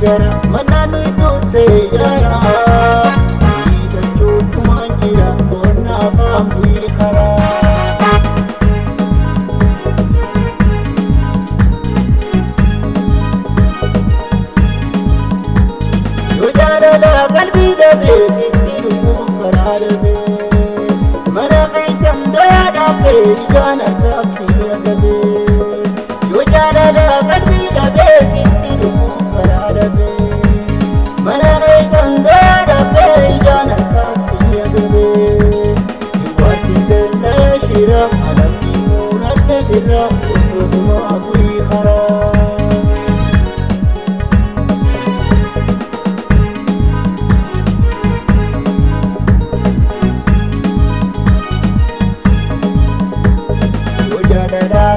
gara mannaannu iddootte jara siitachuutumaan jira qonna afaan bu'ii karaa. Yoo jaalala qalbii dhabee sitti dhufuuf karaa dhabee mana keessan dayaa dhaabee ijaan harkaaf si agabee. Yoo jaalala qalbii dhabee sitti dhufuuf karaa dhabee mana keessan dayaa dhaabee ijaan harkaaf si agabee. Irwaarsi dallee shira alatti muranne sirra osuma bu'ii karaa.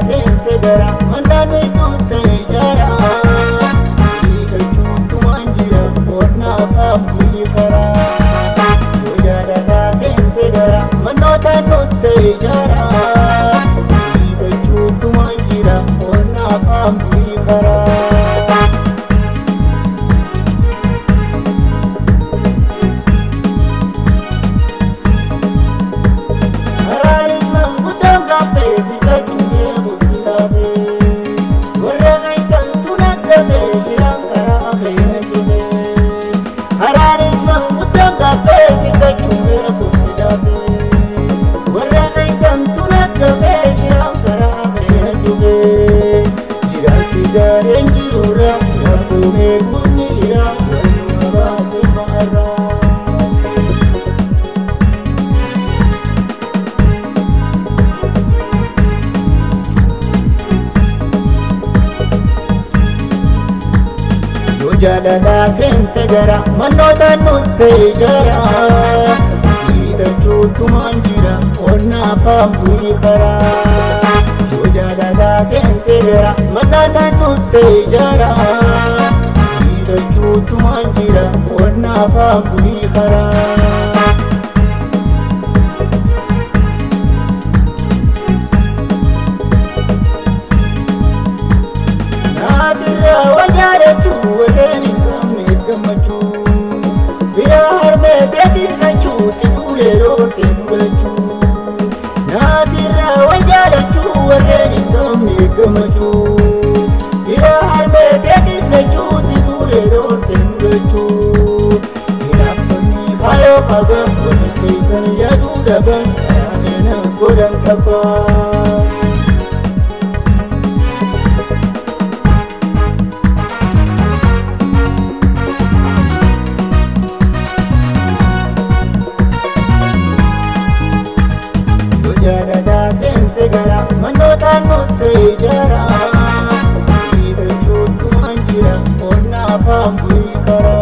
Sente gara mannaannu iddootte jara siitachuutumaan jira qonna afaan bu'ii karaa. Yoo jaalala sente gara mannootaan nutte jara siitachuutumaan jira qonna afaan bu'ii karaa. Karaanis manguddaan gaaffee siitachuu warra keessantu naggafee shiraan karaa keenya cufee. Karaanis manguddaan gaaffee siitachuu beekutti dhaabee warra keessantu naggafee shiraan karaa keenya cufee. Jiraan si gareen jirurra si abboomee guutni shiraa wal baase ma'arraa. Jaalala sente gara mannootaan nutte jara siitachuutumaan jira qonna afaan bu'ii karaa. Yoo jaalala sente gara mannootaan nutte jara siitachuutumaan jira qonna afaan bu'ii karaa. Naatirraa wal jaalachuu warreen hin qabne gammachuu biraa harmeeteetis lachuutti duulee dhoorkee fudhachuu. Naatirraa wal jaalachuu warreen hin qabne gammachuu biraa harmeeteetis lachuutti duulee dhoorkee fudhachuu. Hinaaftonni haayoo qaban wal keessan yaaduu dhaban karaa keenya godhan tabbaa. Jaalala sente gara mannootaan nutte jara siitachuutumaan jira qonna afaan bu'ii karaa.